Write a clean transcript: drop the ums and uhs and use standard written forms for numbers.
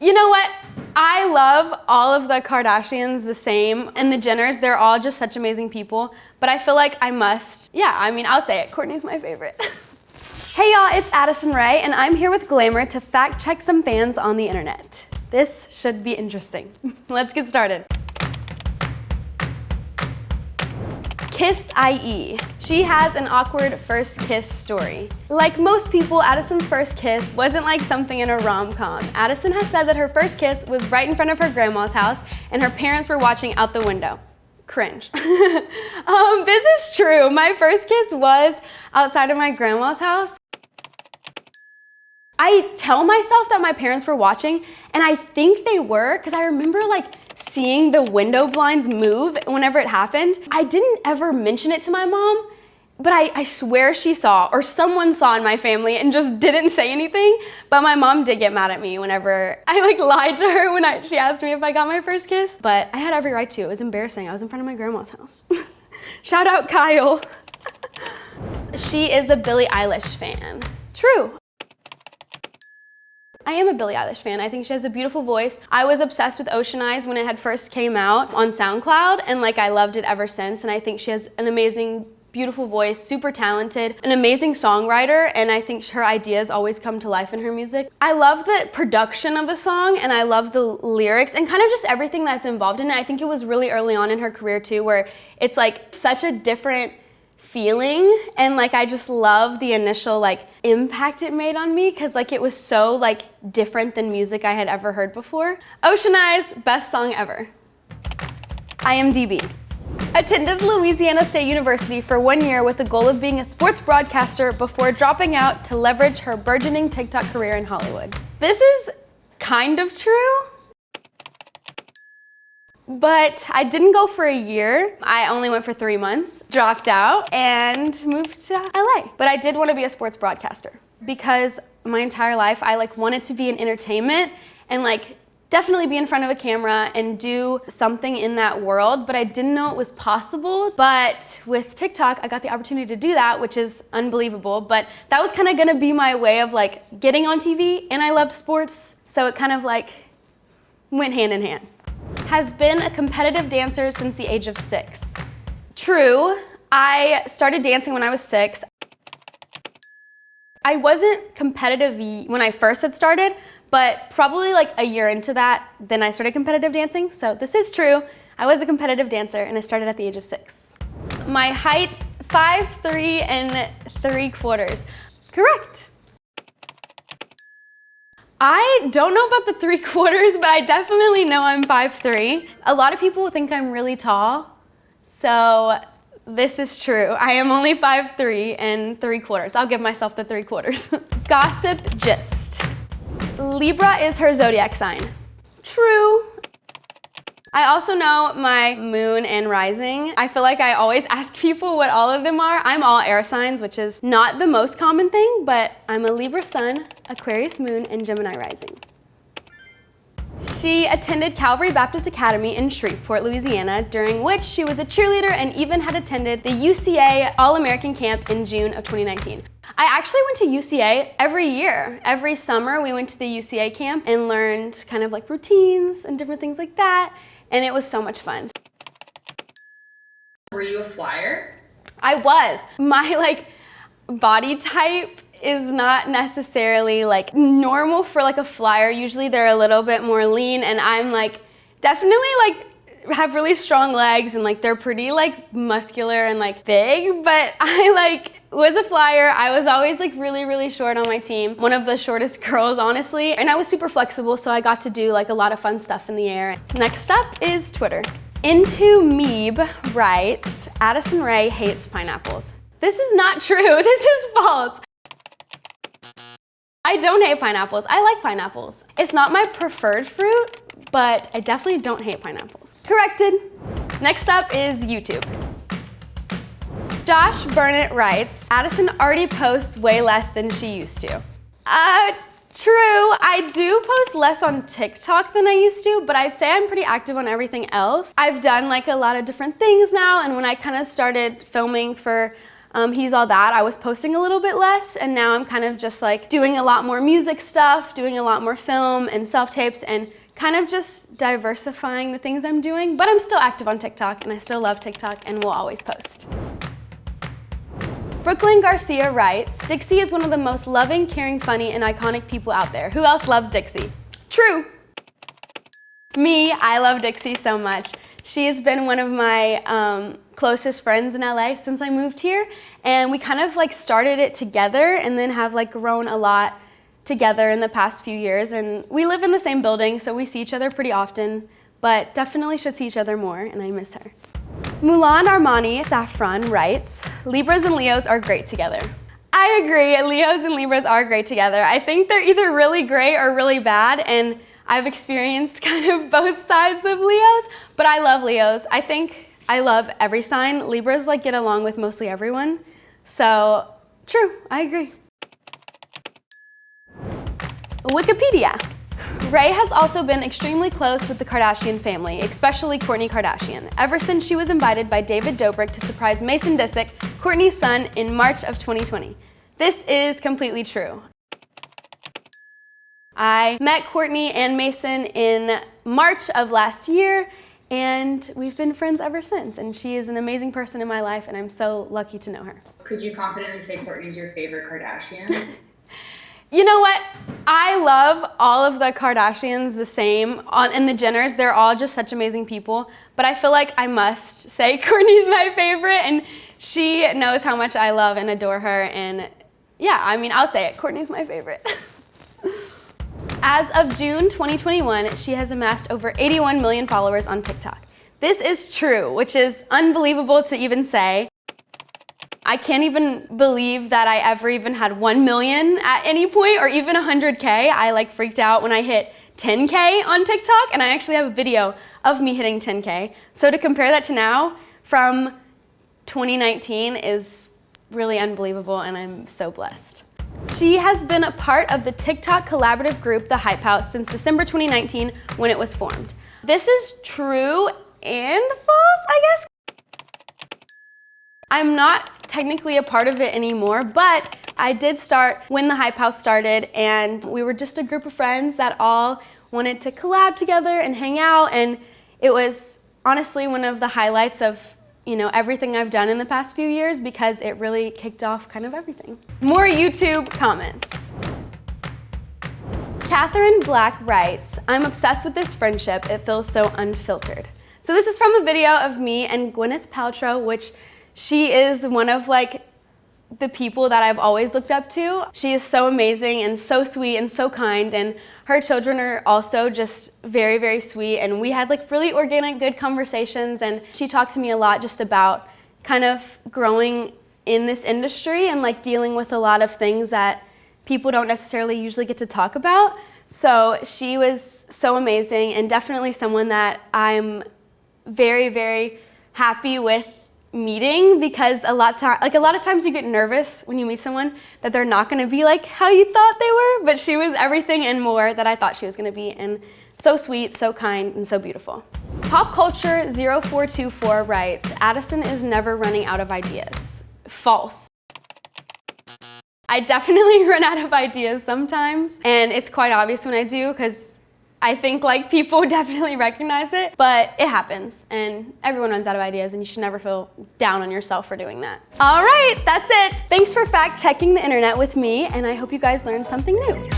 You know what? I love all of the Kardashians the same, and the Jenners, they're all just such amazing people, but I feel like I must, I'll say it, Kourtney's my favorite. Hey y'all, it's Addison Rae, and I'm here with Glamour to fact check some fans on the internet. This should be interesting. Let's get started. Kiss IE. She has an awkward first kiss story. Like most people, Addison's first kiss wasn't like something in a rom-com. Addison has said that her first kiss was right in front of her grandma's house and her parents were watching out the window. Cringe. This is true. My first kiss was outside of my grandma's house. I tell myself that my parents were watching, and I think they were, because I remember like seeing the window blinds move whenever it happened. I didn't ever mention it to my mom, but I swear she saw, or someone saw in my family and just didn't say anything. But my mom did get mad at me whenever I like lied to her when she asked me if I got my first kiss. But I had every right to. It was embarrassing. I was in front of my grandma's house. Shout out Kyle. She is a Billie Eilish fan. True. I am a Billie Eilish fan. I think she has a beautiful voice. I was obsessed with Ocean Eyes when it had first came out on SoundCloud, and like I loved it ever since. And I think she has an amazing, beautiful voice, super talented, an amazing songwriter, and I think her ideas always come to life in her music. I love the production of the song, and I love the lyrics, and kind of just everything that's involved in it. I think it was really early on in her career too, where it's like such a different feeling, and like I just love the initial like impact it made on me, because like it was so like different than music I had ever heard before. Ocean Eyes, best song ever. IMDb. Attended Louisiana State University for 1 year with the goal of being a sports broadcaster before dropping out to leverage her burgeoning TikTok career in Hollywood. This is kind of true, but I didn't go for a year. I only went for 3 months, dropped out, and moved to LA. But I did want to be a sports broadcaster because my entire life I like wanted to be in entertainment and like definitely be in front of a camera and do something in that world, but I didn't know it was possible. But with TikTok, I got the opportunity to do that, which is unbelievable. But that was kind of gonna be my way of like getting on TV, and I loved sports, so it kind of like went hand in hand. Has been a competitive dancer since the age of 6. True, I started dancing when I was 6. I wasn't competitive when I first had started, but probably like a year into that, then I started competitive dancing. So this is true. I was a competitive dancer and I started at the age of 6. My height, 5'3" and 3/4. Correct. I don't know about the 3/4, but I definitely know I'm 5'3". A lot of people think I'm really tall, so this is true. I am only 5'3" and 3/4. I'll give myself the 3/4. Gossip gist. Libra is her zodiac sign. True. I also know my moon and rising. I feel like I always ask people what all of them are. I'm all air signs, which is not the most common thing, but I'm a Libra sun, Aquarius moon, and Gemini rising. She attended Calvary Baptist Academy in Shreveport, Louisiana, during which she was a cheerleader and even had attended the UCA All-American Camp in June of 2019. I actually went to UCA every year. Every summer we went to the UCA camp and learned kind of like routines and different things like that. And it was so much fun. Were you a flyer? I was. My like body type is not necessarily like normal for like a flyer. Usually they're a little bit more lean, and I'm like definitely like have really strong legs and like they're pretty like muscular and like big, but I like was a flyer. I was always like really short on my team. One of the shortest girls, honestly. And I was super flexible, so I got to do like a lot of fun stuff in the air. Next up is Twitter. Into Meeb writes, Addison Rae hates pineapples. This is not true. This is false. I don't hate pineapples. I like pineapples. It's not my preferred fruit, but I definitely don't hate pineapples. Corrected. Next up is YouTube. Josh Burnett writes, Addison already posts way less than she used to. True, I do post less on TikTok than I used to, but I'd say I'm pretty active on everything else. I've done like a lot of different things now, and when I kind of started filming for He's All That, I was posting a little bit less, and now I'm kind of just like doing a lot more music stuff, doing a lot more film and self-tapes, and kind of just diversifying the things I'm doing. But I'm still active on TikTok, and I still love TikTok and will always post. Brooklyn Garcia writes, Dixie is one of the most loving, caring, funny, and iconic people out there. Who else loves Dixie? True. Me, I love Dixie so much. She has been one of my closest friends in LA since I moved here, and we kind of like started it together and then have like grown a lot together in the past few years, and we live in the same building, so we see each other pretty often, but definitely should see each other more, and I miss her. Mulan Armani Saffron writes, Libras and Leos are great together. I agree, Leos and Libras are great together. I think they're either really great or really bad, and I've experienced kind of both sides of Leos, but I love Leos. I think I love every sign. Libras like get along with mostly everyone, so true, I agree. Wikipedia. Rae has also been extremely close with the Kardashian family, especially Kourtney Kardashian, ever since she was invited by David Dobrik to surprise Mason Disick, Kourtney's son, in March of 2020. This is completely true. I met Kourtney and Mason in March of last year, and we've been friends ever since, and she is an amazing person in my life, and I'm so lucky to know her. Could you confidently say Kourtney's your favorite Kardashian? You know what? I love all of the Kardashians the same, and the Jenners. They're all just such amazing people, but I feel like I must say Kourtney's my favorite, and she knows how much I love and adore her, and yeah, I mean, I'll say it, Kourtney's my favorite. As of June 2021, she has amassed over 81 million followers on TikTok. This is true, which is unbelievable to even say. I can't even believe that I ever even had 1 million at any point, or even 100K. I like freaked out when I hit 10K on TikTok, and I actually have a video of me hitting 10K. So to compare that to now, from 2019 is really unbelievable, and I'm so blessed. She has been a part of the TikTok collaborative group, The Hype House, since December 2019 when it was formed. This is true and false, I guess. I'm not technically a part of it anymore, but I did start when The Hype House started, and we were just a group of friends that all wanted to collab together and hang out, and it was honestly one of the highlights of everything I've done in the past few years, because it really kicked off kind of everything. More YouTube comments. Catherine Black writes, I'm obsessed with this friendship. It feels so unfiltered. So this is from a video of me and Gwyneth Paltrow, which she is one of like the people that I've always looked up to. She is so amazing and so sweet and so kind, and her children are also just very, very sweet, and we had like really organic, good conversations, and she talked to me a lot just about kind of growing in this industry and like dealing with a lot of things that people don't necessarily usually get to talk about. So she was so amazing, and definitely someone that I'm very, very happy with meeting, because a lot of times you get nervous when you meet someone that they're not going to be like how you thought they were, but she was everything and more that I thought she was going to be, and so sweet, so kind, and so beautiful. Pop Culture 0424 writes, Addison is never running out of ideas. False. I definitely run out of ideas sometimes, and it's quite obvious when I do, because I think like people definitely recognize it, but it happens, and everyone runs out of ideas, and you should never feel down on yourself for doing that. All right, that's it. Thanks for fact checking the internet with me, and I hope you guys learned something new.